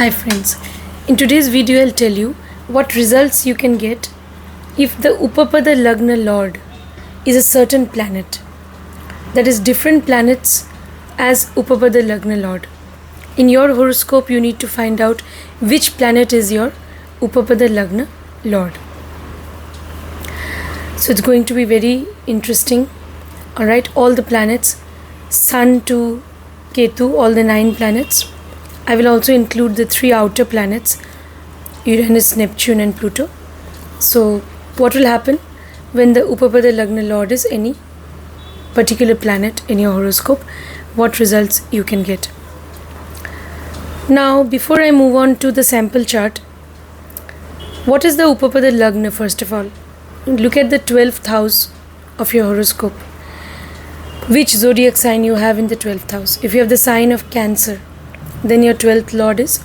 Hi friends, in today's video I'll tell you what results you can get if the Upapada Lagna Lord is a certain planet. That is different planets as Upapada Lagna Lord. In your horoscope you need to find out which planet is your Upapada Lagna Lord. So it's going to be very interesting. Alright, all the planets, Sun to Ketu, all the 9 planets. I will also include the 3 outer planets, Uranus, Neptune and Pluto. So what will happen when the Upapada Lagna Lord is any particular planet in your horoscope, what results you can get. Now before I move on to the sample chart, what is the Upapada Lagna first of all? Look at the 12th house of your horoscope. Which zodiac sign you have in the 12th house? If you have the sign of Cancer, then your 12th lord is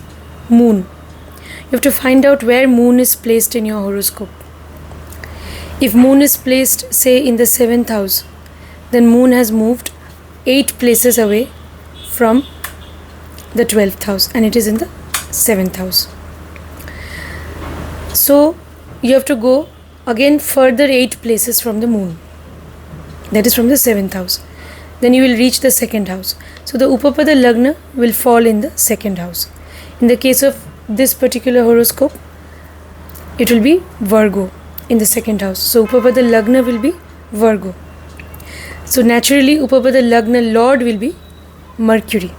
Moon. You have to find out where Moon is placed in your horoscope. If Moon is placed, say, in the 7th house, then Moon has moved 8 places away from the 12th house and it is in the 7th house. So you have to go again further 8 places from the Moon. That is from the 7th house. Then you will reach the 2nd house. So the Upapada Lagna will fall in the 2nd house. In the case of this particular horoscope, it will be Virgo in the 2nd house. So Upapada Lagna will be Virgo. So naturally Upapada Lagna Lord will be Mercury,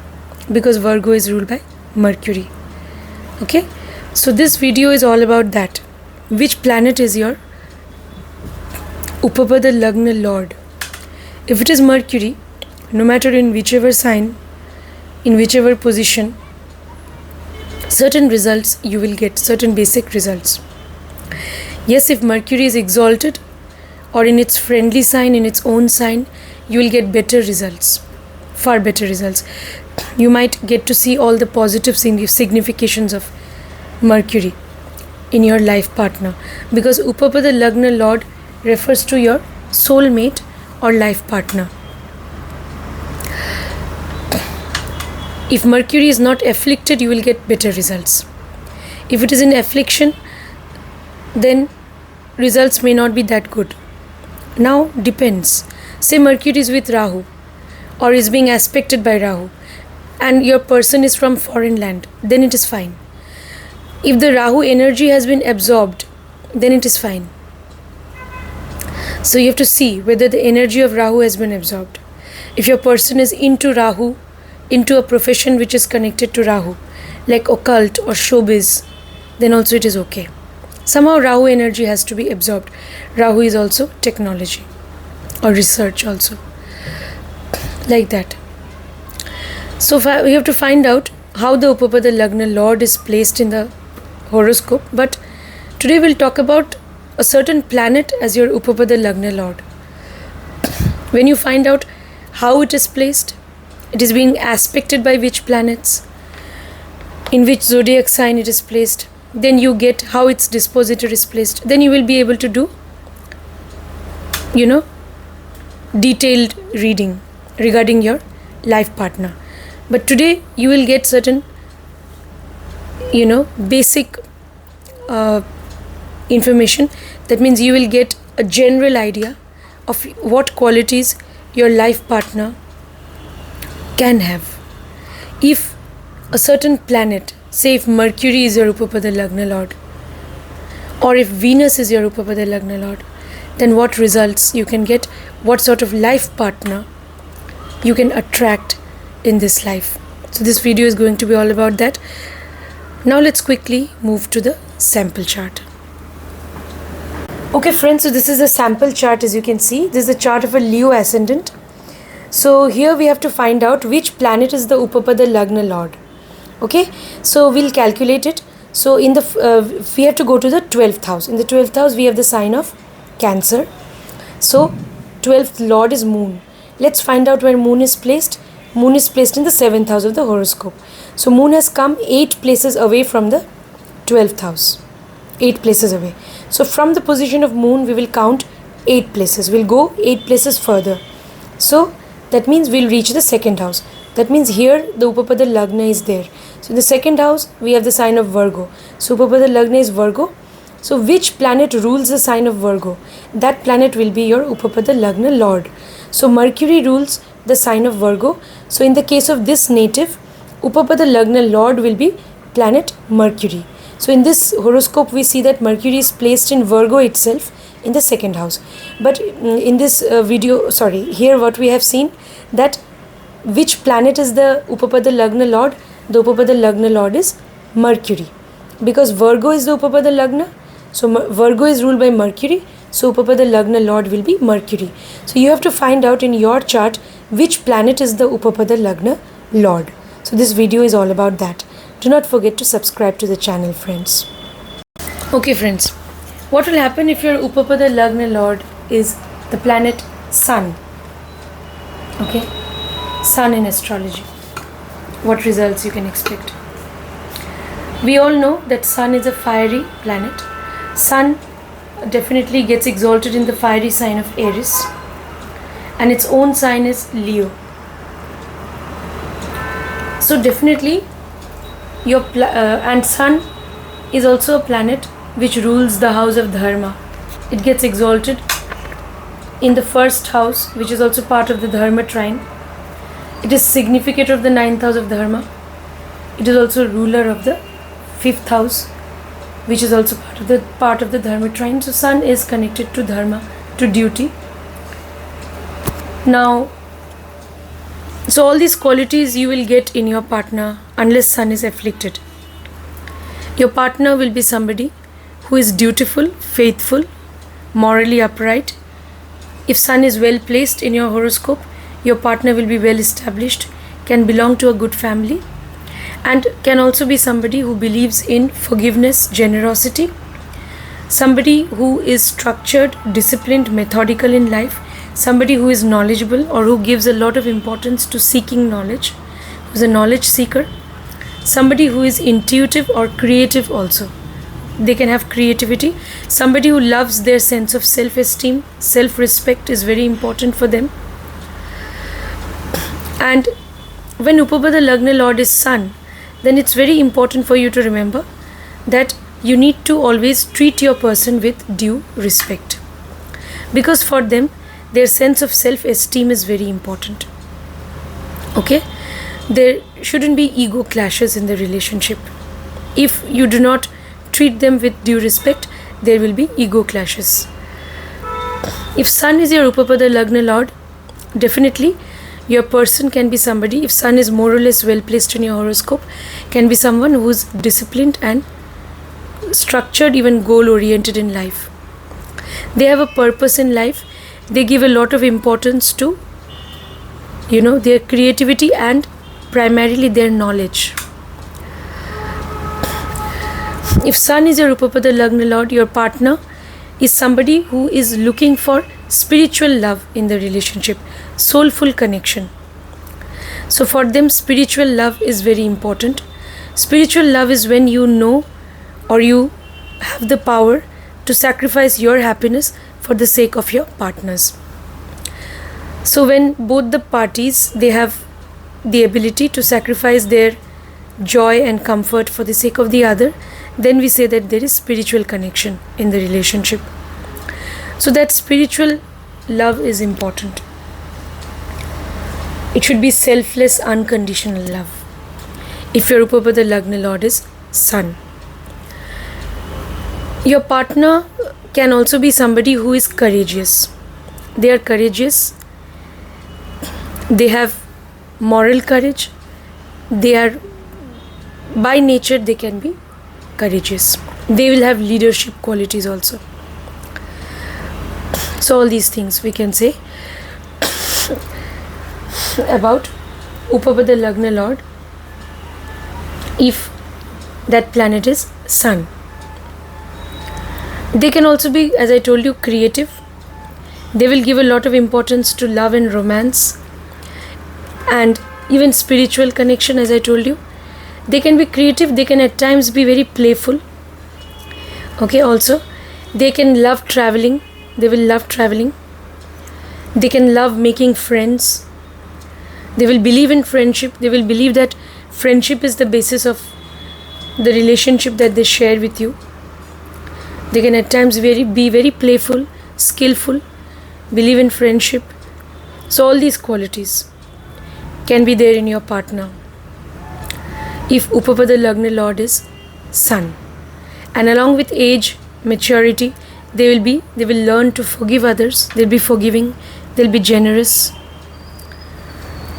because Virgo is ruled by Mercury. Okay, so this video is all about that. Which planet is your Upapada Lagna Lord? If it is Mercury, no matter in whichever sign, in whichever position, certain results you will get, certain basic results. Yes, if Mercury is exalted or in its friendly sign, in its own sign, you will get better results, far better results. You might get to see all the positive significations of Mercury in your life partner, because Upapada Lagna Lord refers to your soulmate or life partner. If Mercury is not afflicted, you will get better results. If it is in affliction, then results may not be that good. Now depends. Say Mercury is with Rahu or is being aspected by Rahu and your person is from foreign land, then it is fine. If the Rahu energy has been absorbed, then it is fine. So you have to see whether the energy of Rahu has been absorbed. If your person is into Rahu, into a profession which is connected to Rahu, like occult or showbiz, then also it is okay. Somehow Rahu energy has to be absorbed. Rahu is also technology or research also, like that. So we have to find out how the Upapada Lagna Lord is placed in the horoscope, but today we'll talk about a certain planet as your Upapada Lagna Lord. When you find out how it is placed, it is being aspected by which planets, in which zodiac sign it is placed, then you get how its dispositor is placed. Then you will be able to do, detailed reading regarding your life partner. But today you will get certain, basic information. That means you will get a general idea of what qualities your life partner can have. If a certain planet, say if Mercury is your Upapada Lagna Lord or if Venus is your Upapada Lagna Lord, then what results you can get, what sort of life partner you can attract in this life. So this video is going to be all about that. Now let's quickly move to the sample chart. Okay friends, so this is a sample chart. As you can see, this is a chart of a Leo ascendant. So here we have to find out which planet is the Upapada Lagna Lord. Okay, so we'll calculate it. So in the we have to go to the 12th house. In the 12th house we have the sign of Cancer. So 12th Lord is Moon. Let's find out where Moon is placed. Moon is placed in the 7th house of the horoscope. So Moon has come 8 places away from the 12th house. 8 places away. So from the position of Moon we will count 8 places. We'll go 8 places further. So that means we'll reach the 2nd house. That means here the Upapada Lagna is there. So in the second house we have the sign of Virgo. So Upapada Lagna is Virgo. So which planet rules the sign of Virgo? That planet will be your Upapada Lagna Lord. So Mercury rules the sign of Virgo. So in the case of this native, Upapada Lagna Lord will be planet Mercury. So in this horoscope we see that Mercury is placed in Virgo itself in the second house. But in this here what we have seen that which planet is the Upapada Lagna Lord? The Upapada Lagna Lord is Mercury. Because Virgo is the Upapada Lagna. So Virgo is ruled by Mercury. So Upapada Lagna Lord will be Mercury. So you have to find out in your chart which planet is the Upapada Lagna Lord. So this video is all about that. Do not forget to subscribe to the channel, friends. Okay, friends. What will happen if your Upapada Lagna Lord is the planet Sun? Okay. Sun in astrology. What results you can expect? We all know that Sun is a fiery planet. Sun definitely gets exalted in the fiery sign of Aries, and its own sign is Leo. So definitely your and Sun is also a planet which rules the house of Dharma. It gets exalted in the first house, which is also part of the Dharma trine. It is significant of the 9th house of Dharma. It is also ruler of the 5th house, which is also part of the Dharma trine. So Sun is connected to Dharma, to duty. Now, so all these qualities you will get in your partner unless Sun is afflicted. Your partner will be somebody who is dutiful, faithful, morally upright. If Sun is well placed in your horoscope, your partner will be well established, can belong to a good family, and can also be somebody who believes in forgiveness, generosity, somebody who is structured, disciplined, methodical in life, somebody who is knowledgeable or who gives a lot of importance to seeking knowledge, who is a knowledge seeker, somebody who is intuitive or creative also. They can have creativity. Somebody who loves their sense of self-esteem, self-respect is very important for them. And when Upapada Lagna Lord is Sun, then it's very important for you to remember that you need to always treat your person with due respect. Because for them, their sense of self-esteem is very important. Okay? There shouldn't be ego clashes in the relationship. If you do not treat them with due respect, there will be ego clashes. If Sun is your Upapada Lagna Lord, definitely your person can be somebody, if Sun is more or less well placed in your horoscope, can be someone who is disciplined and structured, even goal oriented in life. They have a purpose in life. They give a lot of importance to, their creativity and primarily their knowledge. If Sun is your Upapada Lagna Lord, your partner is somebody who is looking for spiritual love in the relationship, soulful connection. So for them, spiritual love is very important. Spiritual love is when you know or you have the power to sacrifice your happiness for the sake of your partners. So when both the parties, they have the ability to sacrifice their joy and comfort for the sake of the other, then we say that there is spiritual connection in the relationship. So that spiritual love is important. It should be selfless, unconditional love. If your Upapada Lagna Lord is Sun. Your partner can also be somebody who is courageous. They are courageous. They have moral courage. They are, by nature, they can be courageous. They will have leadership qualities also. So all these things we can say about Upapada Lagna Lord if that planet is Sun. They can also be, as I told you, creative. They will give a lot of importance to love and romance and even spiritual connection, as I told you. They can be creative. They can at times be very playful. Okay, also they can love traveling. They will love traveling. They can love making friends. They will believe in friendship. They will believe that friendship is the basis of the relationship that they share with you. They can at times be very playful, skillful, believe in friendship. So all these qualities can be there in your partner if Upapada Lagna Lord is Sun. And along with age, maturity, they will learn to forgive others. They'll be forgiving. They'll be generous.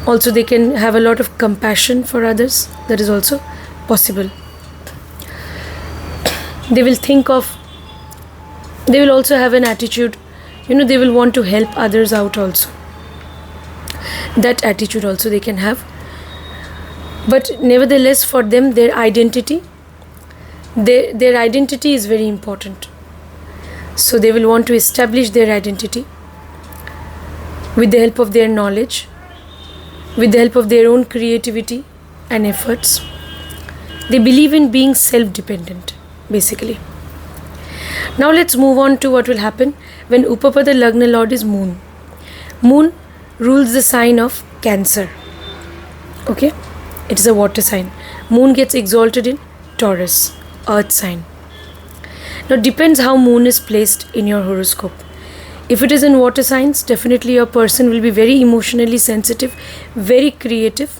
Also, they can have a lot of compassion for others. That is also possible. They will also have an attitude, they will want to help others out also. That attitude also they can have. But nevertheless, for them, their identity is very important. So they will want to establish their identity with the help of their knowledge, with the help of their own creativity and efforts. They believe in being self-dependent, basically. Now let's move on to what will happen when Upapada Lagna Lord is Moon. Moon rules the sign of Cancer. Okay? It is a water sign. Moon gets exalted in Taurus, earth sign. Now depends how Moon is placed in your horoscope. If it is in water signs, definitely your person will be very emotionally sensitive, very creative.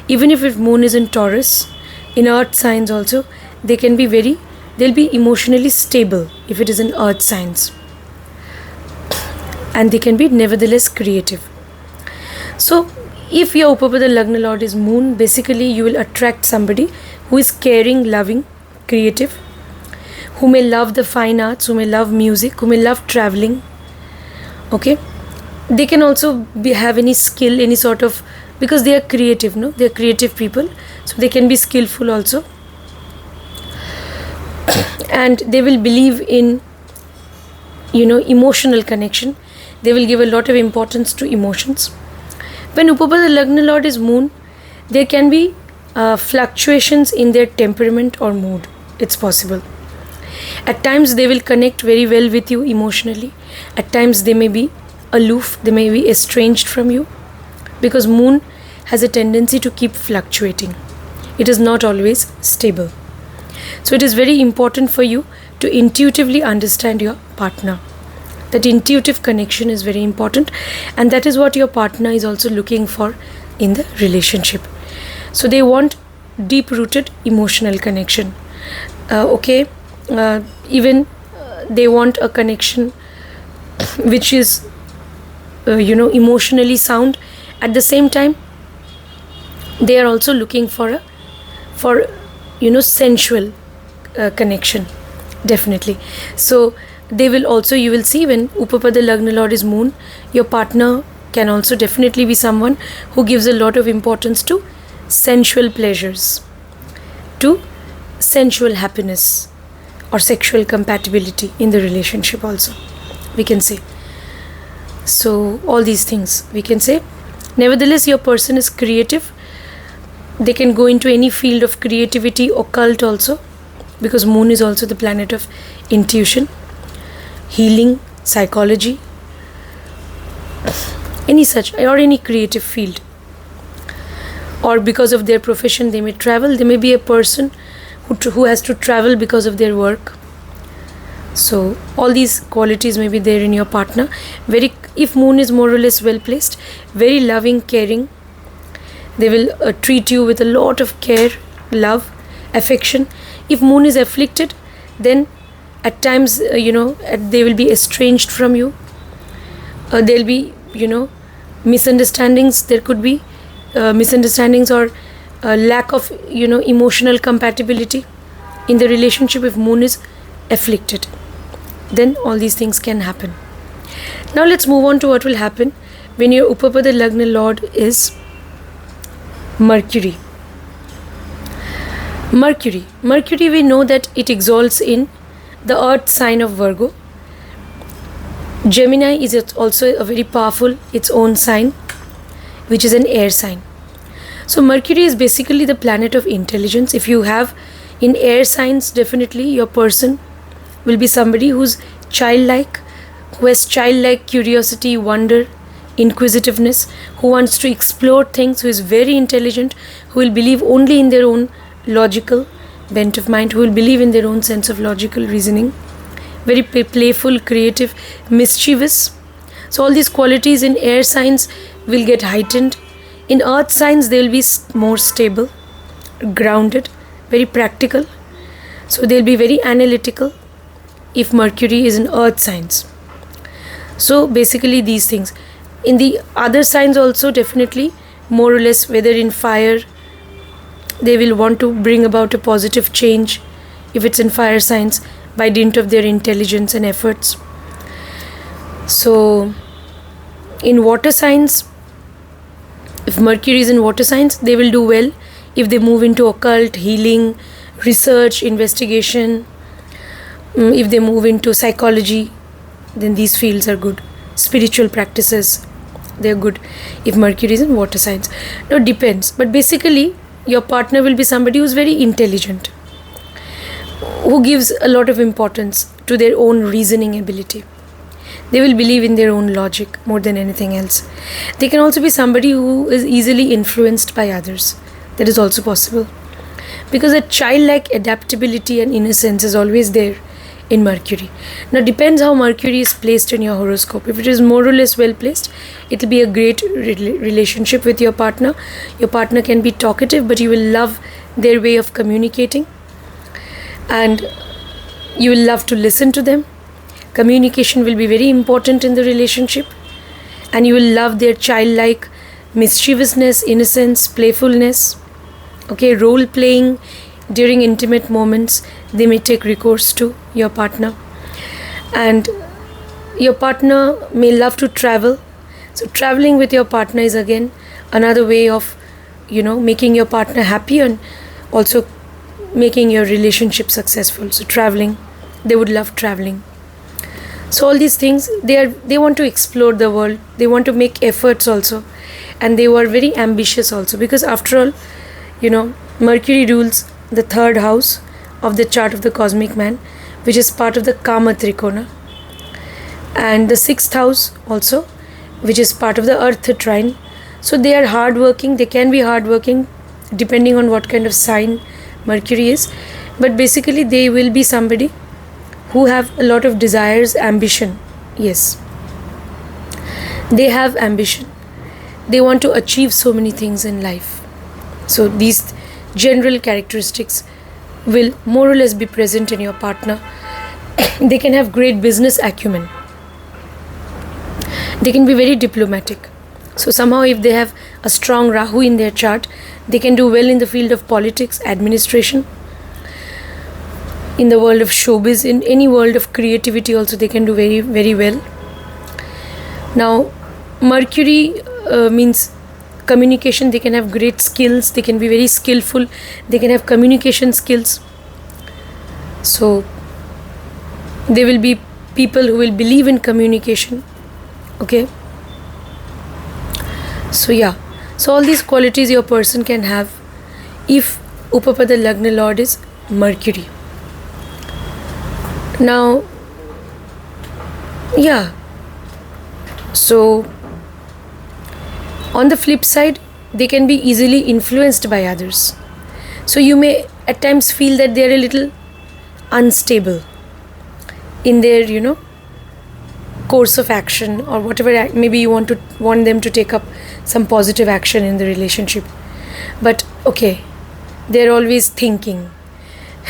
Even if Moon is in Taurus, in earth signs also, they'll be emotionally stable if it is in earth signs. And they can be nevertheless creative. So, if your Upapada Lagna Lord is Moon, basically you will attract somebody who is caring, loving, creative, who may love the fine arts, who may love music, who may love traveling. Okay? They can also have any skill, any sort of, because they are creative, no? They are creative people. So they can be skillful also. And they will believe in, emotional connection. They will give a lot of importance to emotions. When Upapada Lagna Lord is Moon, there can be fluctuations in their temperament or mood. It's possible. At times they will connect very well with you emotionally. At times they may be aloof, they may be estranged from you, because Moon has a tendency to keep fluctuating. It is not always stable. So it is very important for you to intuitively understand your partner. That intuitive connection is very important, and that is what your partner is also looking for in the relationship. So they want deep-rooted emotional connection. Even they want a connection which is emotionally sound. At the same time, they are also looking for sensual connection, definitely. So they will also, you will see, when Upapada Lagna Lord is Moon, your partner can also definitely be someone who gives a lot of importance to sensual pleasures, to sensual happiness or sexual compatibility in the relationship also, we can say. So all these things we can say. Nevertheless, your person is creative. They can go into any field of creativity, occult also, because Moon is also the planet of intuition, healing, psychology, any such, or any creative field. Or because of their profession, they may travel. They may be a person who has to travel because of their work. So all these qualities may be there in your partner. If Moon is more or less well placed, very loving, caring. They will treat you with a lot of care, love, affection. If Moon is afflicted, then at times, they will be estranged from you. There'll be, misunderstandings. There could be misunderstandings or lack of, emotional compatibility in the relationship if Moon is afflicted. Then all these things can happen. Now let's move on to what will happen when your Upapada Lagna Lord is Mercury. Mercury, we know that it exalts in the earth sign of Virgo. Gemini is also a very powerful, its own sign, which is an air sign. So Mercury is basically the planet of intelligence. If you have in air signs, definitely your person will be somebody who's childlike, who has childlike curiosity, wonder, inquisitiveness, who wants to explore things, who is very intelligent, who will believe only in their own logical bent of mind, who will believe in their own sense of logical reasoning, very playful, creative, mischievous. So all these qualities in air signs will get heightened. In earth signs, they will be more stable, grounded, very practical. So they'll be very analytical if Mercury is in earth signs. So basically these things. In the other signs also, definitely, more or less, whether in fire, they will want to bring about a positive change if it's in fire signs by dint of their intelligence and efforts. So in water signs, if Mercury is in water signs, they will do well if they move into occult, healing, research, investigation. If they move into psychology, then these fields are good. Spiritual practices, they're good if Mercury is in water signs. Now it depends, but basically your partner will be somebody who's very intelligent, who gives a lot of importance to their own reasoning ability. They will believe in their own logic more than anything else. They can also be somebody who is easily influenced by others. That is also possible, because a childlike adaptability and innocence is always there in Mercury. Now depends how Mercury is placed in your horoscope. If it is more or less well placed, it will be a great relationship with your partner. Your partner can be talkative, but you will love their way of communicating, and you will love to listen to them. Communication will be very important in the relationship, and you will love their childlike mischievousness, innocence, playfulness. Okay, role playing during intimate moments, they may take recourse to your partner. And your partner may love to travel. So traveling with your partner is again another way of, making your partner happy and also making your relationship successful. So traveling, they would love traveling. So all these things, they want to explore the world. They want to make efforts also, and they were very ambitious also, because after all, Mercury rules the third house of the chart of the cosmic man, which is part of the Kama Trikona, and the sixth house also, which is part of the Earth trine. So they are hardworking. They can be hardworking depending on what kind of sign Mercury is, but basically they will be somebody who have a lot of desires, ambition. Yes, they have ambition. They want to achieve so many things in life. So these general characteristics will more or less be present in your partner. They can have great business acumen. They can be very diplomatic. So somehow if they have a strong Rahu in their chart, they can do well in the field of politics, administration, in the world of showbiz, in any world of creativity also they can do very, very well. Now Mercury means communication. They can have great skills. They can be very skillful. They can have communication skills. So they will be people who will believe in communication. Okay. So yeah. So all these qualities your person can have if Upapada Lagna Lord is Mercury. Now, yeah. So on the flip side, they can be easily influenced by others. So you may at times feel that they are a little unstable in their, course of action, or whatever. Maybe you want them to take up some positive action in the relationship. But okay, they're always thinking.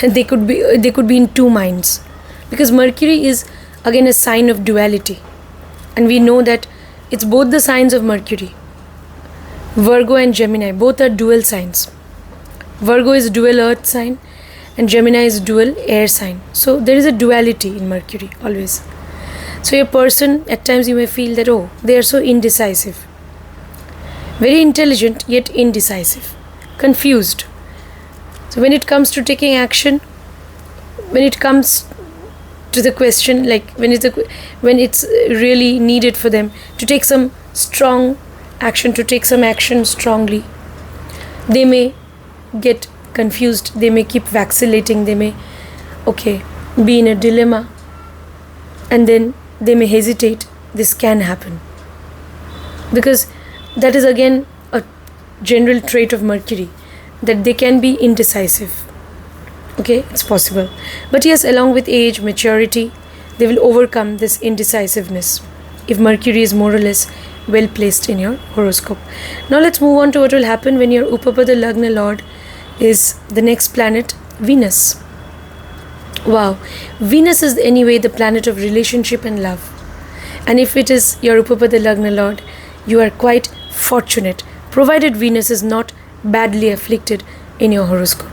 They could be in two minds, because Mercury is again a sign of duality, and we know that it's both the signs of Mercury. Virgo and Gemini, both are dual signs. Virgo is dual earth sign and Gemini is dual air sign. So there is a duality in Mercury always. So your person, at times you may feel that, they are so indecisive. Very intelligent yet indecisive. Confused. So when it comes to taking action, when it comes to the question, like when it's really needed for them to take some strong action, to take some action strongly, they may get confused. They may keep vacillating. They may be in a dilemma, and then they may hesitate. This can happen. because that is again a general trait of Mercury, that they can be indecisive. Okay, it's possible. But yes, along with age, maturity, they will overcome this indecisiveness if Mercury is more or less well placed in your horoscope. Now let's move on to what will happen when your Upapada Lagna Lord is the next planet, Venus. Wow, Venus is anyway the planet of relationship and love. And if it is your Upapada Lagna Lord, you are quite fortunate, provided Venus is not badly afflicted in your horoscope.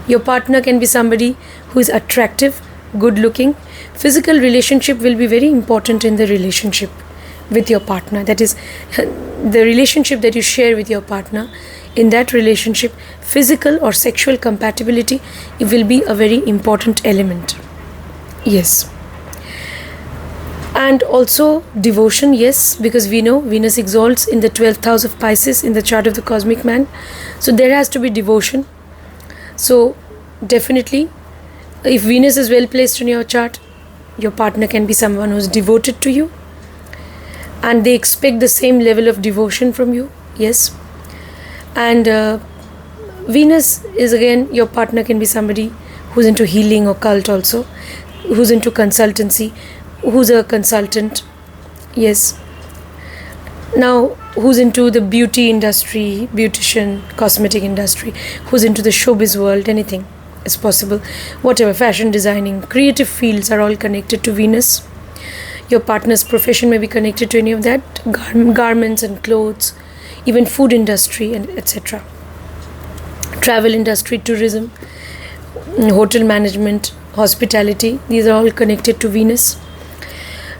Your partner can be somebody who is attractive, good looking. Physical relationship will be very important in the relationship with your partner. That is, the relationship that you share with your partner. In that relationship, physical or sexual compatibility, it will be a very important element. Yes. And also devotion, yes, because we know Venus exalts in the 12th house of Pisces in the chart of the cosmic man. So there has to be devotion. So definitely, if Venus is well placed in your chart, your partner can be someone who is devoted to you, and they expect the same level of devotion from you. Yes. And Venus is again, your partner can be somebody who's into healing, occult also, who's into consultancy, who's a consultant. Yes. Now, who's into the beauty industry, beautician, cosmetic industry, who's into the showbiz world, anything is possible. Whatever, fashion designing, creative fields are all connected to Venus. Your partner's profession may be connected to any of that, garments and clothes, even food industry and etc. Travel industry, tourism, hotel management, hospitality, these are all connected to Venus.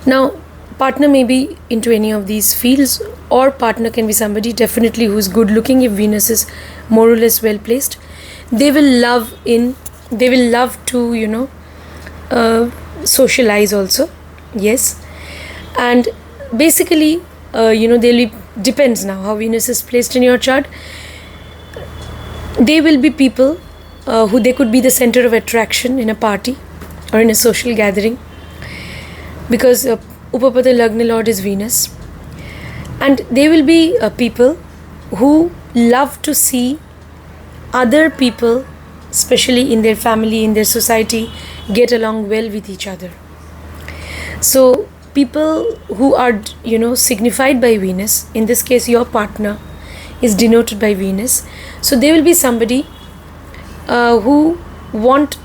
Now, partner may be into any of these fields, or partner can be somebody definitely who is good looking. If Venus is more or less well placed, they will love to socialize also. Yes. And basically they'll be, depends now how Venus is placed in your chart. They will be people who they could be the center of attraction in a party or in a social gathering, because Upapada Lagna Lord is Venus. And they will be people who love to see other people, especially in their family, in their society, get along well with each other. So people who are signified by Venus, in this case your partner is denoted by Venus, so they will be somebody who want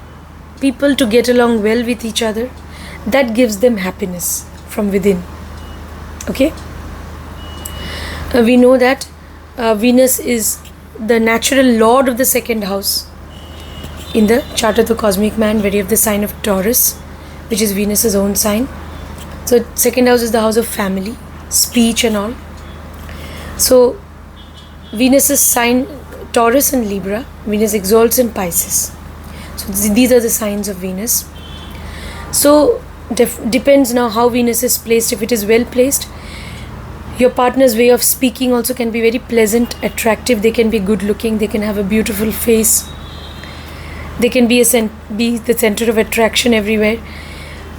people to get along well with each other. That gives them happiness from within. Okay. We know that Venus is the natural lord of the second house in the chart of the cosmic man, very of the sign of Taurus, which is Venus's own sign. So second house is the house of family, speech and all. So Venus's sign Taurus and Libra, Venus exalts in Pisces. So these are the signs of Venus. So depends now how Venus is placed. If it is well placed, your partner's way of speaking also can be very pleasant, attractive. They can be good looking, they can have a beautiful face, they can be the center of attraction everywhere.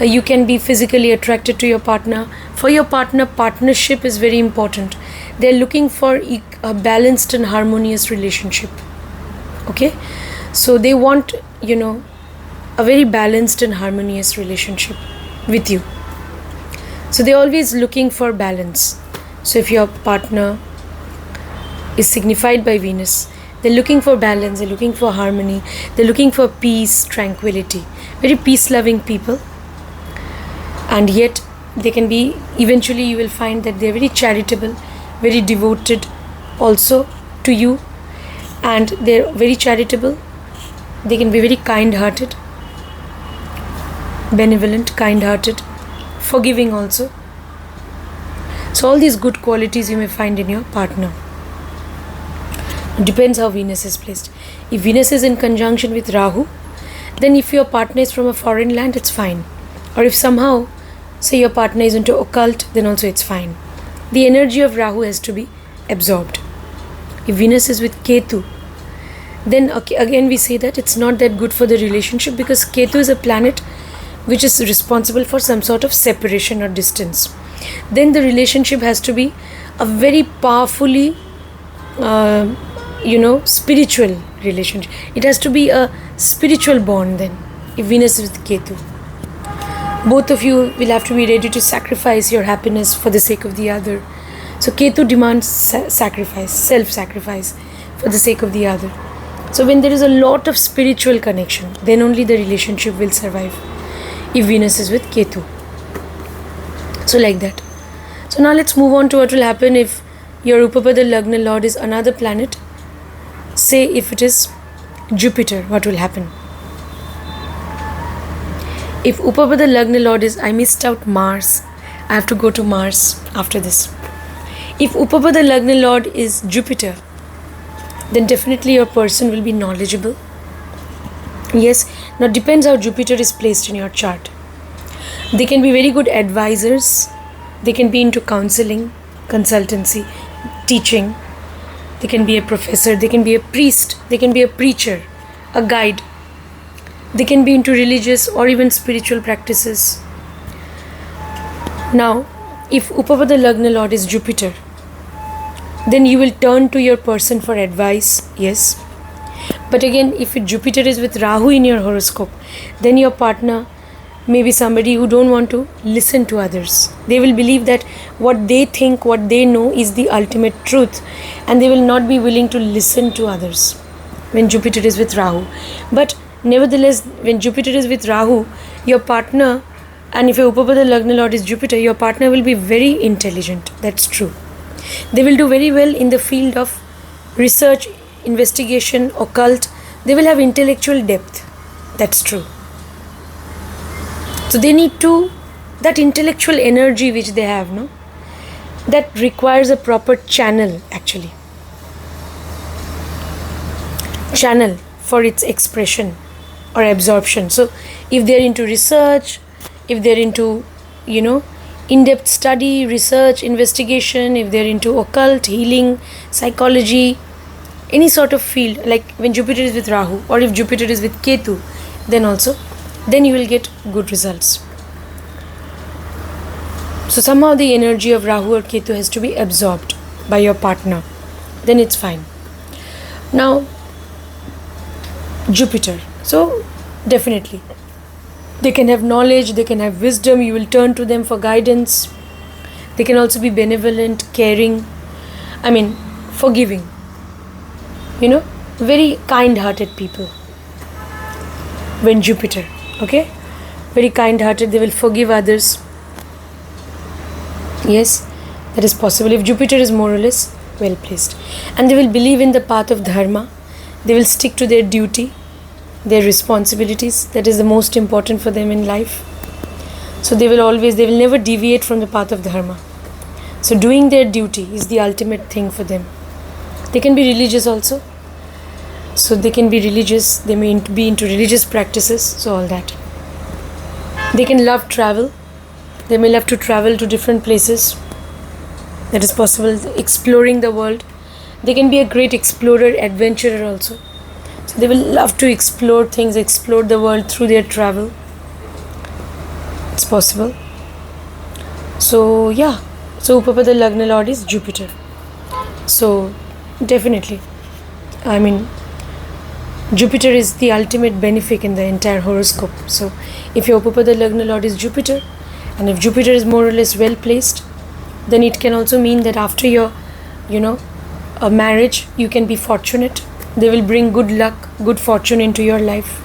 You can be physically attracted to your partner. For your partner, partnership is very important. They're looking for a balanced and harmonious relationship. Okay, so they want a very balanced and harmonious relationship with you. So they're always looking for balance. So if your partner is signified by Venus, they're looking for balance, they're looking for harmony, they're looking for peace, tranquility. Very peace-loving people. And yet they can be, eventually you will find that they're very charitable, very devoted also to you, and they're very charitable. They can be very kind-hearted, benevolent, kind-hearted, forgiving also. So all these good qualities you may find in your partner. It depends how Venus is placed. If Venus is in conjunction with Rahu, then if your partner is from a foreign land, it's fine. Or if somehow, say your partner is into occult, then also it's fine. The energy of Rahu has to be absorbed. If Venus is with Ketu, then again we say that it's not that good for the relationship, because Ketu is a planet which is responsible for some sort of separation or distance. Then the relationship has to be a very powerfully spiritual relationship. It has to be a spiritual bond then, if Venus is with Ketu. Both of you will have to be ready to sacrifice your happiness for the sake of the other. So Ketu demands sacrifice, self-sacrifice for the sake of the other. So when there is a lot of spiritual connection, then only the relationship will survive, if Venus is with Ketu. So like that. So now let's move on to what will happen if your Upapada Lagna Lord is another planet. Say if it is Jupiter, what will happen? If Upapada Lagna Lord is, I missed out Mars. I have to go to Mars after this. If Upapada Lagna Lord is Jupiter, then definitely your person will be knowledgeable. Yes, now depends how Jupiter is placed in your chart. They can be very good advisors. They can be into counseling, consultancy, teaching. They can be a professor. They can be a priest. They can be a preacher, a guide. They can be into religious or even spiritual practices. Now, if Upapada Lagna Lord is Jupiter, then you will turn to your person for advice, yes. But again, if Jupiter is with Rahu in your horoscope, then your partner may be somebody who don't want to listen to others. They will believe that what they think, what they know is the ultimate truth, and they will not be willing to listen to others when Jupiter is with Rahu. But nevertheless, when Jupiter is with Rahu, your partner, and if your Upapada Lagna Lord is Jupiter, your partner will be very intelligent. That's true. They will do very well in the field of research, investigation, occult. They will have intellectual depth. That's true. So they need to, that intellectual energy which they have, no? That requires a proper channel actually. Channel for its expression or absorption. So if they're into research, if they're into, in-depth study, research, investigation, if they're into occult, healing, psychology, any sort of field, like when Jupiter is with Rahu or if Jupiter is with Ketu, then you will get good results. So somehow the energy of Rahu or Ketu has to be absorbed by your partner. Then it's fine. Now, Jupiter. So definitely, they can have knowledge, they can have wisdom, you will turn to them for guidance. They can also be benevolent, caring, forgiving. Very kind-hearted people. When Jupiter, okay? Very kind-hearted, they will forgive others. Yes, that is possible if Jupiter is more or less well placed. And they will believe in the path of dharma. They will stick to their duty, their responsibilities. That is the most important for them in life. So they will never deviate from the path of dharma. So doing their duty is the ultimate thing for them. They can be religious also. So they can be religious, they may be into religious practices, so all that. They can love travel. They may love to travel to different places. That is possible, exploring the world. They can be a great explorer, adventurer also. So they will love to explore things, explore the world through their travel. It's possible. So yeah, so Upapada Lagna Lord is Jupiter. So definitely, Jupiter is the ultimate benefic in the entire horoscope. So if your Upapada Lagna Lord is Jupiter, and if Jupiter is more or less well placed, then it can also mean that after your, a marriage, you can be fortunate. They will bring good luck, good fortune into your life.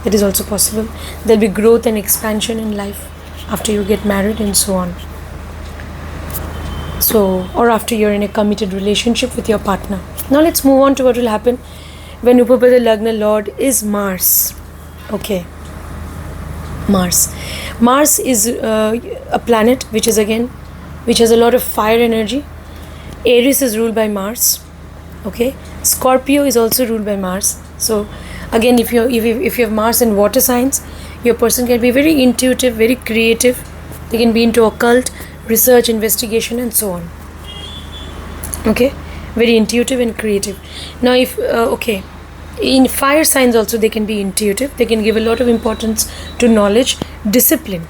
That is also possible. There will be growth and expansion in life after you get married and so on. So, or after you're in a committed relationship with your partner. Now let's move on to what will happen when Upapada Lagna Lord is Mars. Okay. Mars is a planet which has a lot of fire energy. Aries is ruled by Mars. Okay. Scorpio is also ruled by Mars. So again, if you have Mars in water signs, your person can be very intuitive, very creative. They can be into occult, research, investigation, and so on. Okay, very intuitive and creative. Now, if in fire signs also they can be intuitive. They can give a lot of importance to knowledge, discipline,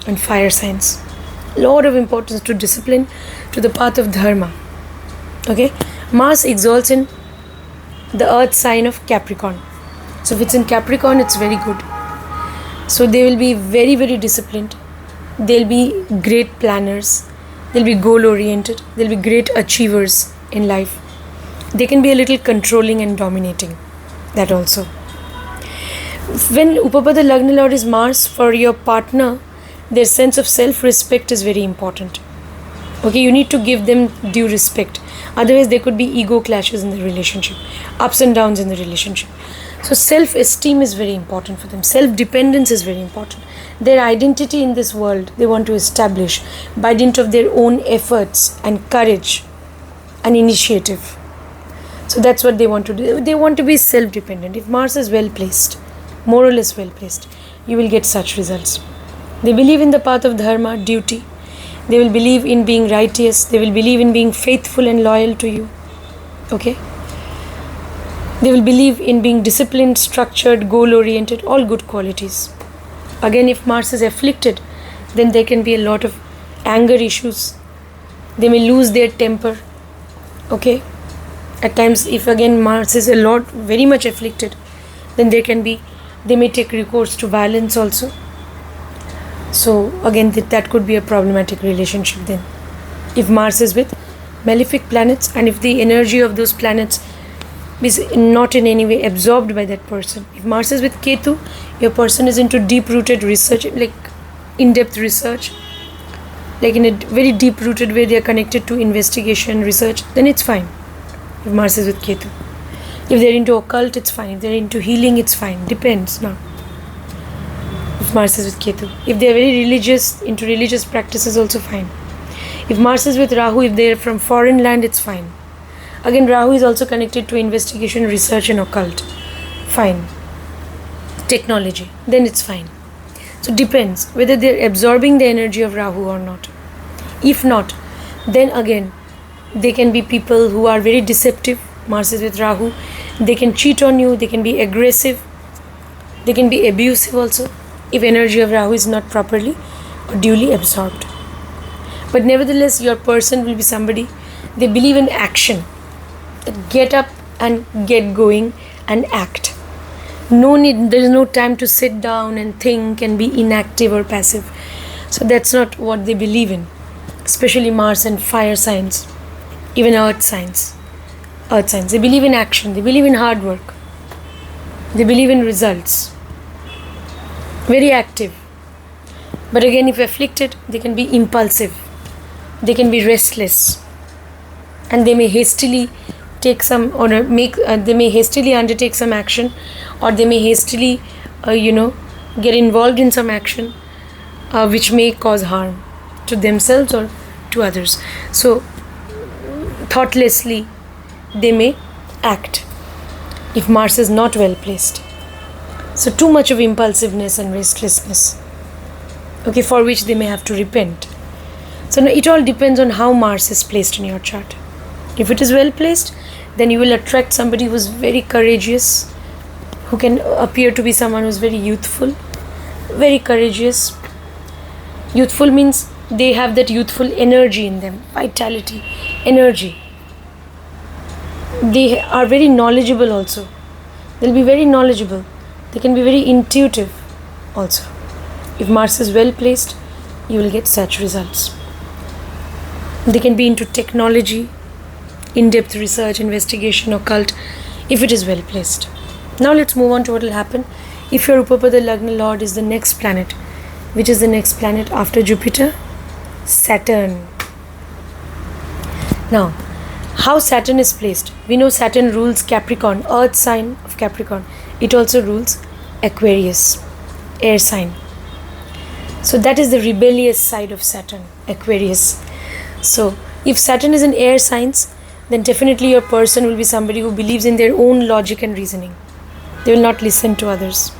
and fire signs. Lot of importance to discipline, to the path of dharma. Okay, Mars exalts in the earth sign of Capricorn. So if it's in Capricorn, it's very good. So they will be very, very disciplined. They'll be great planners. They'll be goal oriented. They'll be great achievers in life. They can be a little controlling and dominating. That also. When Upapada Lagna Lord is Mars, for your partner, their sense of self-respect is very important. Okay, you need to give them due respect. Otherwise, there could be ego clashes in the relationship, ups and downs in the relationship. So self-esteem is very important for them. Self-dependence is very important. Their identity in this world, they want to establish by dint of their own efforts and courage and initiative. So that's what they want to do. They want to be self-dependent. If Mars is well placed, more or less well placed, you will get such results. They believe in the path of dharma, duty. They will believe in being righteous. They will believe in being faithful and loyal to you. Okay? They will believe in being disciplined, structured, goal-oriented, all good qualities. Again, if Mars is afflicted, then there can be a lot of anger issues. They may lose their temper. Okay? At times, if again Mars is very much afflicted, then they may take recourse to violence also. So again, that could be a problematic relationship then. If Mars is with malefic planets, and if the energy of those planets is not in any way absorbed by that person. If Mars is with Ketu, your person is into deep-rooted research, like in-depth research, like in a very deep-rooted way they are connected to investigation, research, then it's fine. If Mars is with Ketu. If they're into occult, it's fine. If they're into healing, it's fine. Depends now. If Mars is with Ketu. If they're very religious, into religious practices, also fine. If Mars is with Rahu, if they're from foreign land, it's fine. Again, Rahu is also connected to investigation, research and occult. Fine. Technology. Then it's fine. So depends whether they're absorbing the energy of Rahu or not. If not, then again, they can be people who are very deceptive. Mars is with Rahu. They can cheat on you. They can be aggressive. They can be abusive also, if energy of Rahu is not properly or duly absorbed. But nevertheless, your person will be somebody, they believe in action. Get up and get going and act. No need, there is no time to sit down and think and be inactive or passive. So that's not what they believe in. Especially Mars and fire signs, even earth signs. They believe in action. They believe in hard work. They believe in results. Very active. But again, if afflicted, they can be impulsive. They can be restless. And they may hastily take some they may hastily undertake some action, or they may hastily get involved in some action which may cause harm to themselves or to others. So thoughtlessly they may act if Mars is not well placed. So too much of impulsiveness and restlessness, okay, for which they may have to repent. So now it all depends on how Mars is placed in your chart. If it is well placed, then you will attract somebody who is very courageous, who can appear to be someone who is very youthful, very courageous. Youthful means they have that youthful energy in them, vitality, energy. They are very knowledgeable also. They'll be very knowledgeable. They can be very intuitive also. If Mars is well placed, you will get such results. They can be into technology, in-depth research, investigation, occult, if it is well placed. Now let's move on to what will happen if your Upapada Lagna Lord is the next planet. Which is the next planet after Jupiter? Saturn. Now, how Saturn is placed? We know Saturn rules Capricorn, earth sign of Capricorn. It also rules Aquarius, air sign. So that is the rebellious side of Saturn, Aquarius. So if Saturn is in air signs, then definitely your person will be somebody who believes in their own logic and reasoning. They will not listen to others.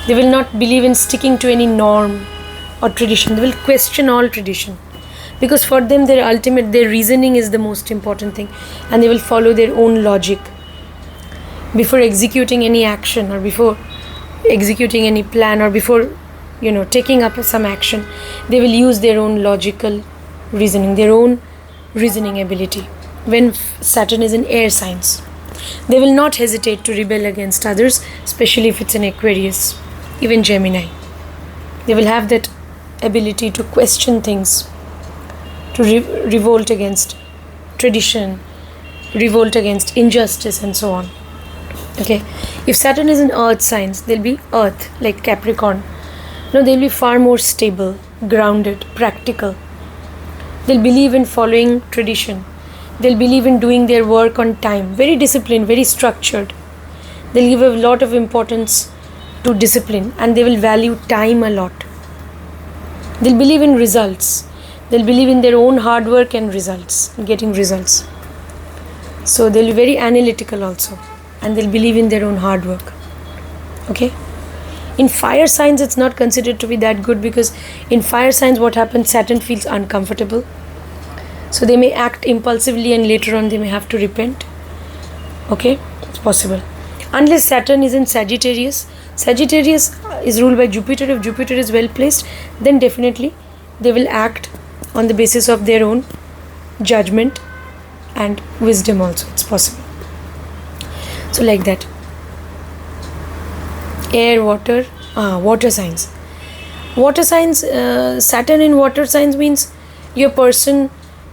They will not believe in sticking to any norm or tradition. They will question all tradition. Because for them, their reasoning is the most important thing. And they will follow their own logic. Before executing any action, or before executing any plan, or before taking up some action, they will use their own logical reasoning, their own reasoning ability. When Saturn is in air signs, they will not hesitate to rebel against others, especially if it's in Aquarius, even Gemini. They will have that ability to question things, to revolt against tradition, revolt against injustice, and so on. Okay, if Saturn is in earth signs, they'll be earth, like Capricorn. They'll be far more stable, grounded, practical. They'll believe in following tradition. They'll believe in doing their work on time, very disciplined, very structured. They'll give a lot of importance to discipline, and they will value time a lot. They'll believe in results. They'll believe in their own hard work and results, getting results. So they'll be very analytical also, and they'll believe in their own hard work. Okay? In fire signs, it's not considered to be that good, because in fire signs, what happens, Saturn feels uncomfortable. So they may act impulsively, and later on they may have to repent. Okay? It's possible. Unless Saturn is in Sagittarius. Sagittarius is ruled by Jupiter. If Jupiter is well placed, then definitely they will act on the basis of their own judgment and wisdom also. It's possible. So like that. Air, water, water signs. Water signs, Saturn in water signs means your person,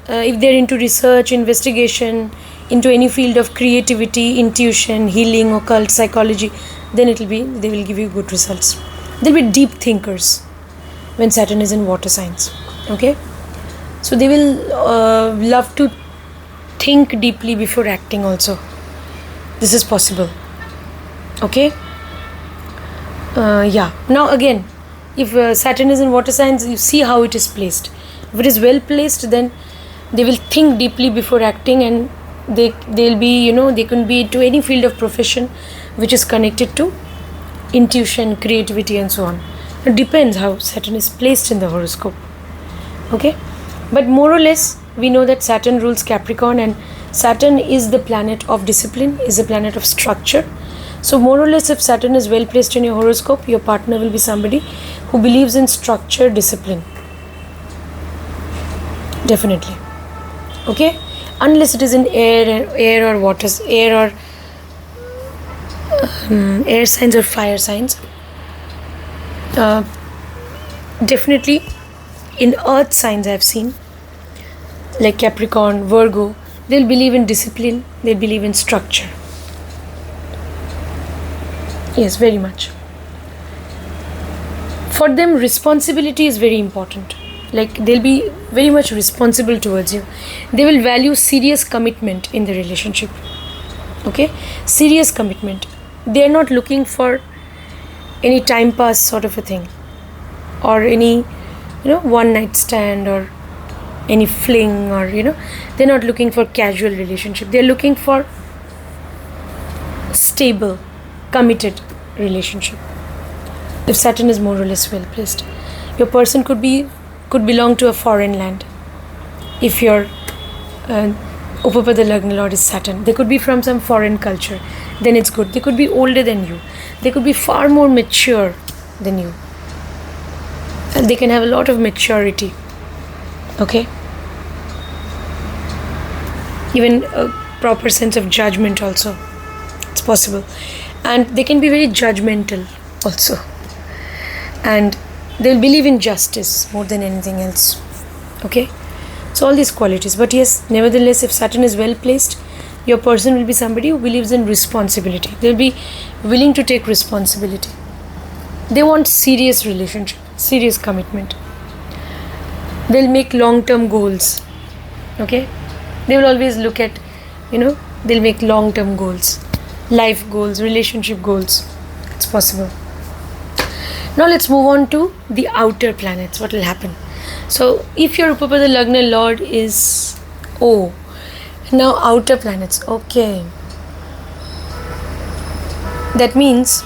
if they're into research, investigation, into any field of creativity, intuition, healing, occult, psychology, then they will give you good results. They'll be deep thinkers when Saturn is in water signs. Okay? So they will love to think deeply before acting also. This is possible. Okay? Yeah. Now again, if Saturn is in water signs, you see how it is placed. If it is well placed, then they will think deeply before acting, and they'll be, they can be to any field of profession which is connected to intuition, creativity, and so on. It depends how Saturn is placed in the horoscope. Okay? But more or less, we know that Saturn rules Capricorn, and Saturn is the planet of discipline, is a planet of structure. So more or less, if Saturn is well placed in your horoscope, your partner will be somebody who believes in structure, discipline. Definitely. Okay? Unless it is in air or water, air signs or fire signs. Definitely in earth signs I've seen, like Capricorn, Virgo, they'll believe in discipline, they'll believe in structure. Yes, very much. For them, responsibility is very important. Like, they'll be very much responsible towards you. They will value serious commitment in the relationship. Okay? Serious commitment. They are not looking for any time pass sort of a thing, or any, one night stand, or any fling, or, they're not looking for casual relationship. They're looking for stable, committed relationship. If Saturn is more or less well placed, your person could belong to a foreign land. If your Upapada Lagna Lord is Saturn, they could be from some foreign culture, then it's good. They could be older than you. They could be far more mature than you. And they can have a lot of maturity. Okay? Even a proper sense of judgment also. It's possible. And they can be very judgmental also. And they'll believe in justice more than anything else. Okay? So all these qualities. But yes, nevertheless, if Saturn is well placed, your person will be somebody who believes in responsibility. They'll be willing to take responsibility. They want serious relationship, serious commitment. They'll make long-term goals. Okay? They will always look at, they'll make long-term goals. Life goals, relationship goals. It's possible. Now let's move on to the outer planets. What will happen? So if your Upapada Lagna Lord is now outer planets. Okay. That means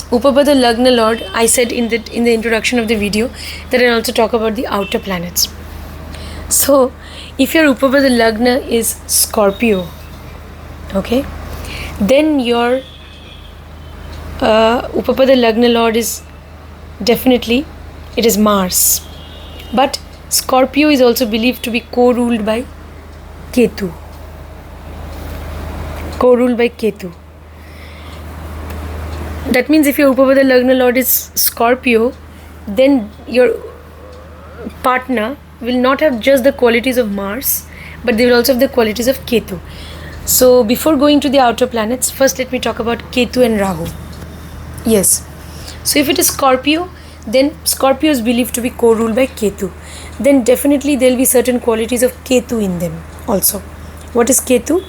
Upapada Lagna Lord, I said in the introduction of the video that I also talk about the outer planets. So if your Upapada Lagna is Scorpio, okay, then your Upapada Lagna Lord is definitely it is Mars. But Scorpio is also believed to be co-ruled by Ketu. Co-ruled by Ketu. That means if your Upapada Lagna Lord is Scorpio, then your partner will not have just the qualities of Mars, but they will also have the qualities of Ketu. So before going to the outer planets, first let me talk about Ketu and Rahu. Yes. So if it is Scorpio, then Scorpio is believed to be co-ruled by Ketu. Then definitely there will be certain qualities of Ketu in them also. What is Ketu?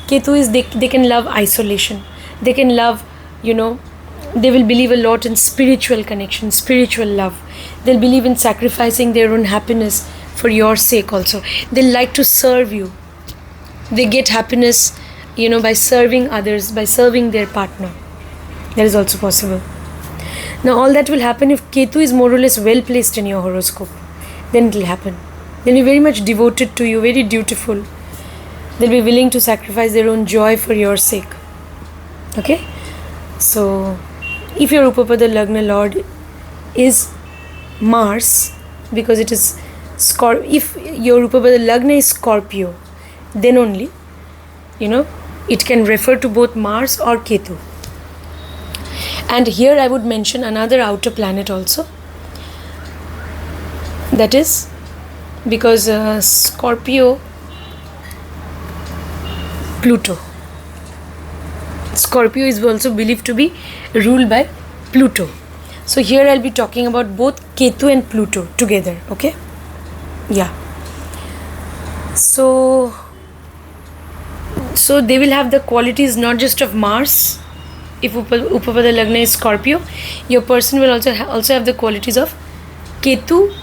Ketu is they can love isolation. They can love, they will believe a lot in spiritual connection, spiritual love. They'll believe in sacrificing their own happiness for your sake also. They'll like to serve you. They get happiness, by serving others, by serving their partner. That is also possible. Now all that will happen if Ketu is more or less well placed in your horoscope. Then it will happen. They'll be very much devoted to you, very dutiful. They'll be willing to sacrifice their own joy for your sake. Okay? So if your Upapada Lagna Lord is Mars, because it is if your Upapada Lagna is Scorpio, then only, it can refer to both Mars or Ketu. And here I would mention another outer planet also. That is because Scorpio, Pluto. Scorpio is also believed to be ruled by Pluto. So here I'll be talking about both Ketu and Pluto together. Okay? Yeah. So they will have the qualities not just of Mars. If Upapada Lagna is Scorpio, your person will also have the qualities of Ketu,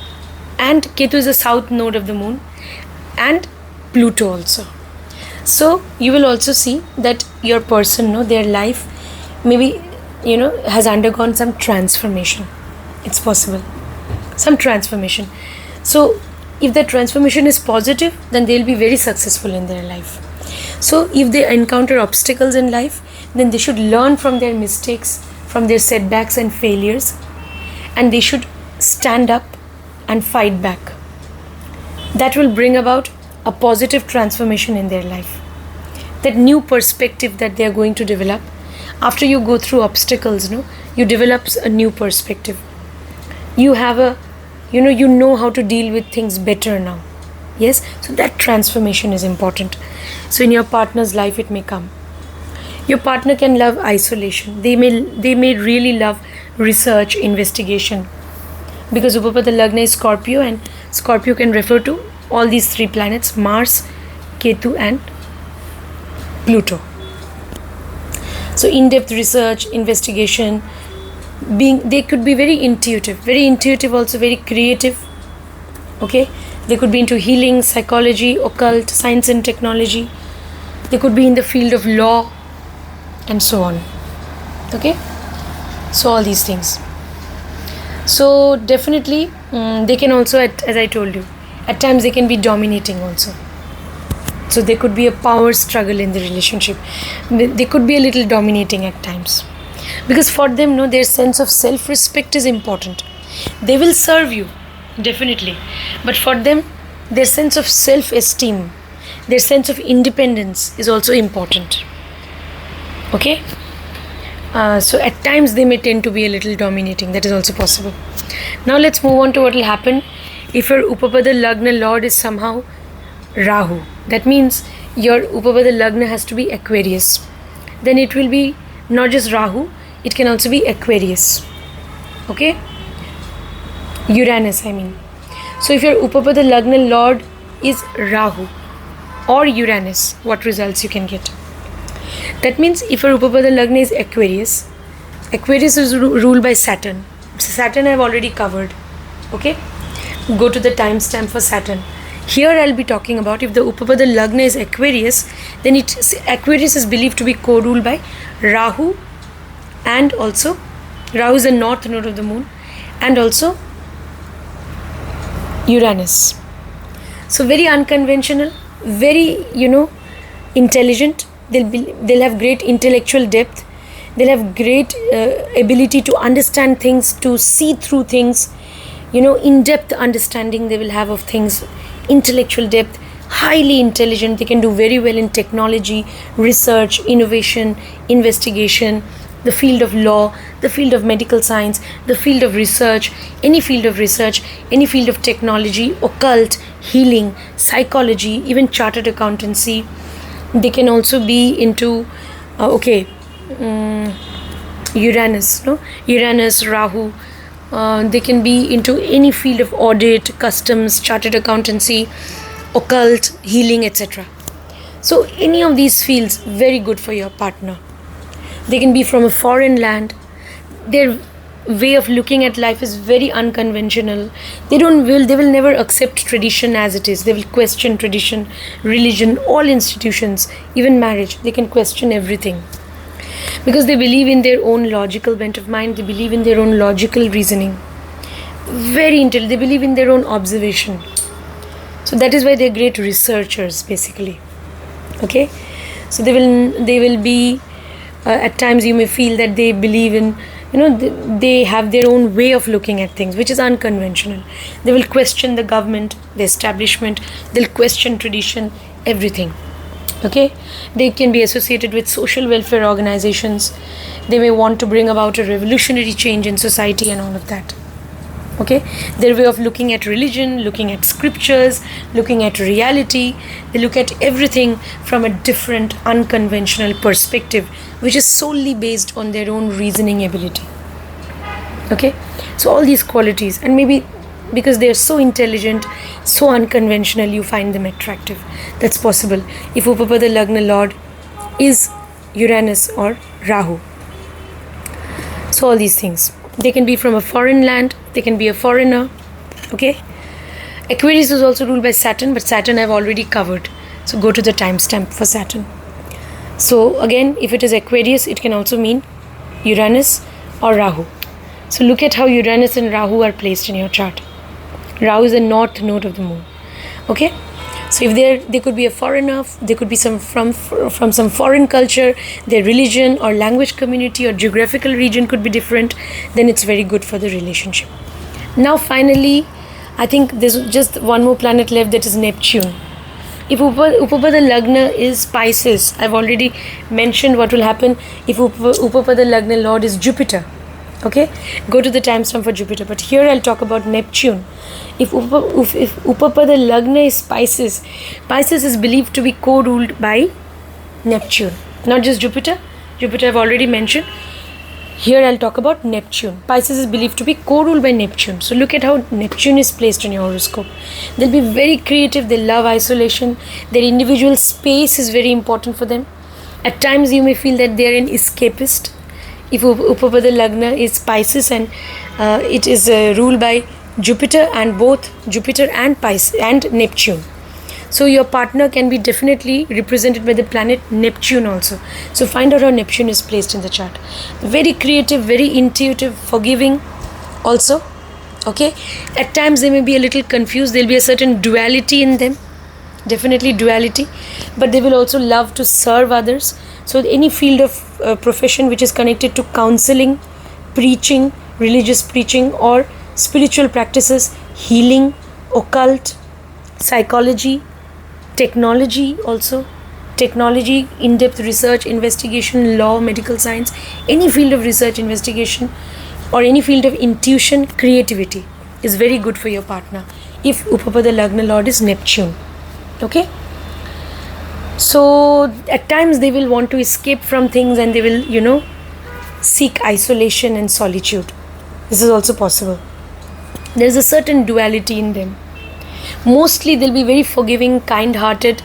and Ketu is the south node of the moon, and Pluto also. So you will also see that your person, their life maybe, has undergone some transformation. It's possible. Some transformation. So if the transformation is positive, then they'll be very successful in their life. So if they encounter obstacles in life, then they should learn from their mistakes, from their setbacks and failures, and they should stand up and fight back. That will bring about a positive transformation in their life. That new perspective that they are going to develop, after you go through obstacles, you develop a new perspective. You have you know how to deal with things better now. Yes, so that transformation is important. So in your partner's life it may come. Your partner can love isolation. They may really love research, investigation. Because Upapada Lagna is Scorpio, and Scorpio can refer to all these three planets, Mars, Ketu and Pluto. So in-depth research, investigation, they could be very intuitive also, very creative. Okay? They could be into healing, psychology, occult, science and technology. They could be in the field of law and so on. Okay? So all these things. So definitely they can also, as I told you, at times they can be dominating also. So there could be a power struggle in the relationship. They could be a little dominating at times. Because for them, their sense of self-respect is important. They will serve you, definitely. But for them, their sense of self-esteem, their sense of independence is also important. Okay? So at times they may tend to be a little dominating. That is also possible. Now let's move on to what will happen if your Upapada Lagna Lord is somehow Rahu. That means your Upapada Lagna has to be Aquarius. Then it will be not just Rahu, it can also be Aquarius. Okay? Uranus, I mean. So if your Upapada Lagna Lord is Rahu or Uranus, what results you can get? That means if your Upapada Lagna is Aquarius, Aquarius is ruled by Saturn. Saturn I have already covered. Okay? Go to the timestamp for Saturn. Here I'll be talking about if the Upapada Lagna is Aquarius, then Aquarius is believed to be co-ruled by Rahu, and also Rahu is the north node of the moon, and also Uranus. So very unconventional, very intelligent. They'll have great intellectual depth. They'll have great ability to understand things, to see through things, in-depth understanding they will have of things, intellectual depth, highly intelligent. They can do very well in technology, research, innovation, investigation, the field of law, the field of medical science, the field of research, any field of research, any field of technology, occult, healing, psychology, even chartered accountancy. They can also be into Uranus, Rahu. They can be into any field of audit, customs, chartered accountancy, occult, healing, etc. So any of these fields, very good for your partner. They can be from a foreign land. Their way of looking at life is very unconventional. They will never accept tradition as it is. They will question tradition, religion, all institutions, even marriage. They can question everything, because they believe in their own logical bent of mind. They believe in their own logical reasoning. Very intelligent. They believe in their own observation. So that is why they're great researchers, basically. Okay, so they will be. At times you may feel that they believe in, they have their own way of looking at things, which is unconventional. They will question the government, the establishment. They'll question tradition, everything. Okay, they can be associated with social welfare organizations. They may want to bring about a revolutionary change in society and all of that. Okay, their way of looking at religion, looking at scriptures, looking at reality, they look at everything from a different, unconventional perspective, which is solely based on their own reasoning ability. Okay, so all these qualities, and maybe because they are so intelligent, so unconventional, you find them attractive. That's possible if Upapada Lagna Lord is Uranus or Rahu. So all these things. They can be from a foreign land. They can be a foreigner. Okay. Aquarius is also ruled by Saturn, but Saturn I've already covered. So go to the timestamp for Saturn. So again, if it is Aquarius, it can also mean Uranus or Rahu. So look at how Uranus and Rahu are placed in your chart. Rahu is the north node of the moon. Okay. So if they could be a foreigner, they could be from some foreign culture, their religion or language community or geographical region could be different, then it's very good for the relationship. Now finally, I think there's just one more planet left, that is Neptune. If Upapada Lagna is Pisces, I've already mentioned what will happen if Upapada Lagna Lord is Jupiter. Okay, go to the timestamp for Jupiter. But here I'll talk about Neptune. If Upapada Lagna is Pisces, Pisces is believed to be co-ruled by Neptune. Not just Jupiter. Jupiter I've already mentioned. Here I'll talk about Neptune. Pisces is believed to be co-ruled by Neptune. So look at how Neptune is placed in your horoscope. They'll be very creative. They love isolation. Their individual space is very important for them. At times you may feel that they're an escapist. If Upapada Lagna is Pisces and it is ruled by Jupiter, and both Jupiter and Pisces and Neptune. So your partner can be definitely represented by the planet Neptune also. So find out how Neptune is placed in the chart. Very creative, very intuitive, forgiving also. Okay. At times they may be a little confused. There will be a certain duality in them. Definitely duality. But they will also love to serve others. So any field of profession which is connected to counseling, preaching, religious preaching or spiritual practices, healing, occult, psychology, technology also. Technology, in-depth research, investigation, law, medical science, any field of research, investigation or any field of intuition, creativity is very good for your partner if Upapada Lagna Lord is Neptune. Okay. So at times they will want to escape from things and they will, seek isolation and solitude. This is also possible. There is a certain duality in them. Mostly they'll be very forgiving, kind-hearted.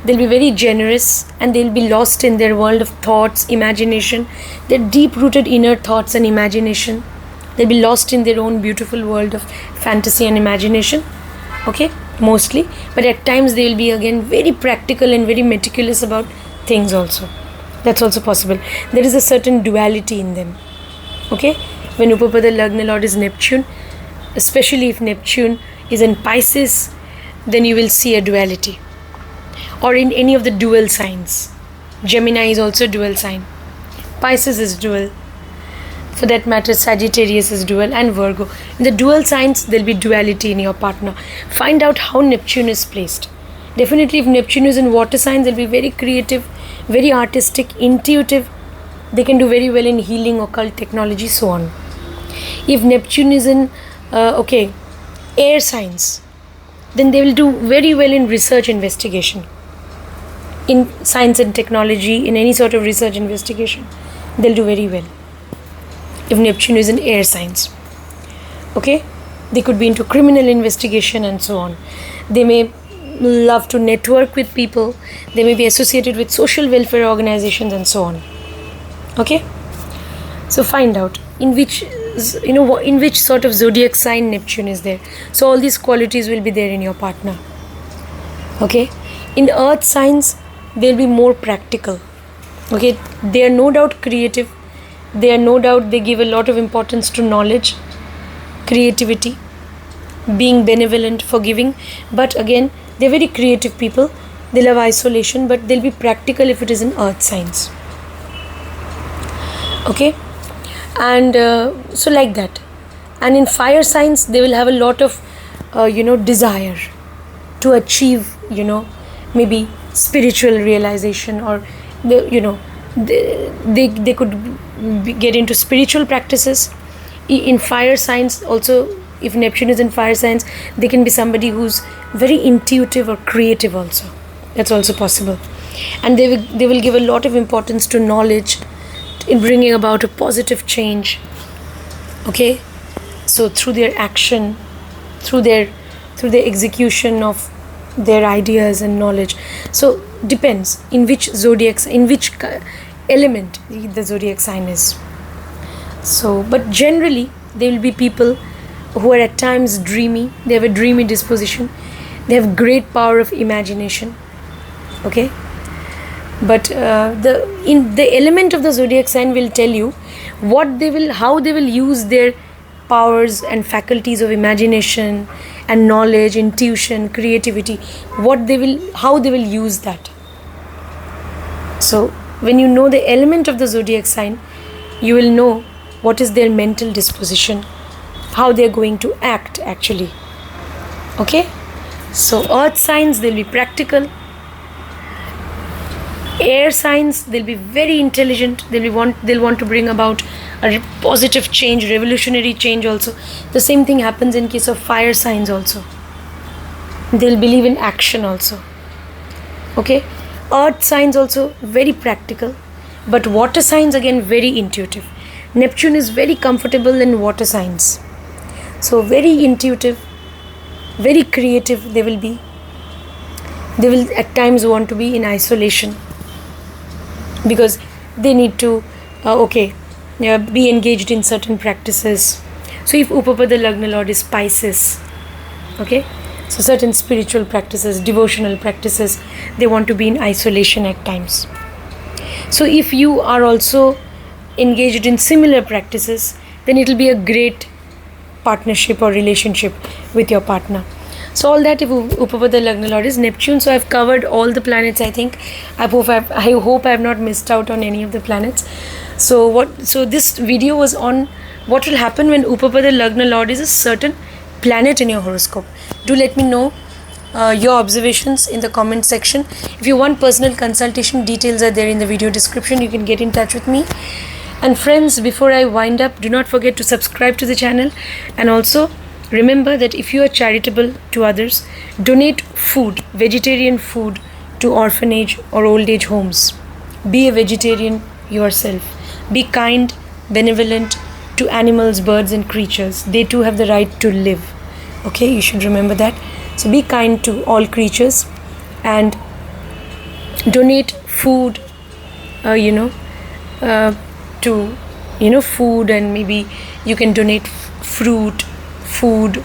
They'll be very generous and they'll be lost in their world of thoughts, imagination. Their deep-rooted inner thoughts and imagination. They'll be lost in their own beautiful world of fantasy and imagination. Okay, mostly. But at times they will be again very practical and very meticulous about things also. That's also possible. There is a certain duality in them. Okay, when Upapada Lagna Lord is Neptune, especially if Neptune is in Pisces, then you will see a duality. Or in any of the dual signs. Gemini is also a dual sign. Pisces is dual. For that matter, Sagittarius is dual, and Virgo. In the dual signs, there will be duality in your partner. Find out how Neptune is placed. Definitely, if Neptune is in water signs, they'll be very creative, very artistic, intuitive. They can do very well in healing, occult technology, so on. If Neptune is in, air signs, then they will do very well in research investigation. In science and technology, in any sort of research investigation, they'll do very well. If Neptune is in air signs. Okay? They could be into criminal investigation and so on. They may love to network with people. They may be associated with social welfare organizations and so on. Okay? So find out in which sort of zodiac sign Neptune is there. So all these qualities will be there in your partner. Okay? In earth signs, they'll be more practical. Okay? They are no doubt creative. They give a lot of importance to knowledge, creativity, being benevolent, forgiving. But again, they're very creative people. They'll have isolation, but they'll be practical if it is in earth signs. Okay? And so like that. And in fire signs, they will have a lot of, desire to achieve, maybe spiritual realization, or, they could get into spiritual practices. In fire signs also, if Neptune is in fire signs, they can be somebody who's very intuitive or creative also. That's also possible. And they will give a lot of importance to knowledge in bringing about a positive change. Okay? So through their action, through their execution of their ideas and knowledge. So depends in which element the zodiac sign is. So, but generally they will be people who are at times dreamy. They have a dreamy disposition. They have great power of imagination. Okay, but the element of the zodiac sign will tell you how they will use their powers and faculties of imagination and knowledge, intuition, creativity. How they will use that. So when you know the element of the zodiac sign, you will know what is their mental disposition, how they are going to act actually. Okay? So earth signs, they'll be practical. Air signs, they'll be very intelligent. They'll want to bring about a positive change, revolutionary change also. The same thing happens in case of fire signs also. They'll believe in action also. Okay? Earth signs also very practical, but water signs again very intuitive. Neptune is very comfortable in water signs. So very intuitive, very creative they will be. They will at times want to be in isolation because they need to be engaged in certain practices. So if Upapada Lagna Lord is Pisces, okay, so certain spiritual practices, devotional practices, they want to be in isolation at times. So if you are also engaged in similar practices, then it will be a great partnership or relationship with your partner. So all that if Upapada Lagna Lord is Neptune. So I've covered all the planets, I think. I hope I have not missed out on any of the planets. So this video was on what will happen when Upapada Lagna Lord is a certain planet in your horoscope. Do let me know your observations in the comment section. If you want personal consultation, details are there in the video description. You can get in touch with me. And friends, before I wind up, do not forget to subscribe to the channel, and also remember that if you are charitable to others, donate food, vegetarian food, to orphanage or old age homes. Be a vegetarian yourself. Be kind, benevolent to animals, birds and creatures. They too have the right to live. Okay, you should remember that. So be kind to all creatures and donate food, food, and maybe you can donate fruit, food,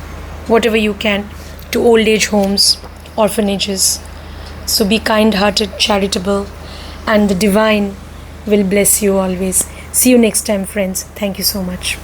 whatever you can, to old age homes, orphanages. So be kind-hearted, charitable, and the divine will bless you always. See you next time, friends. Thank you so much.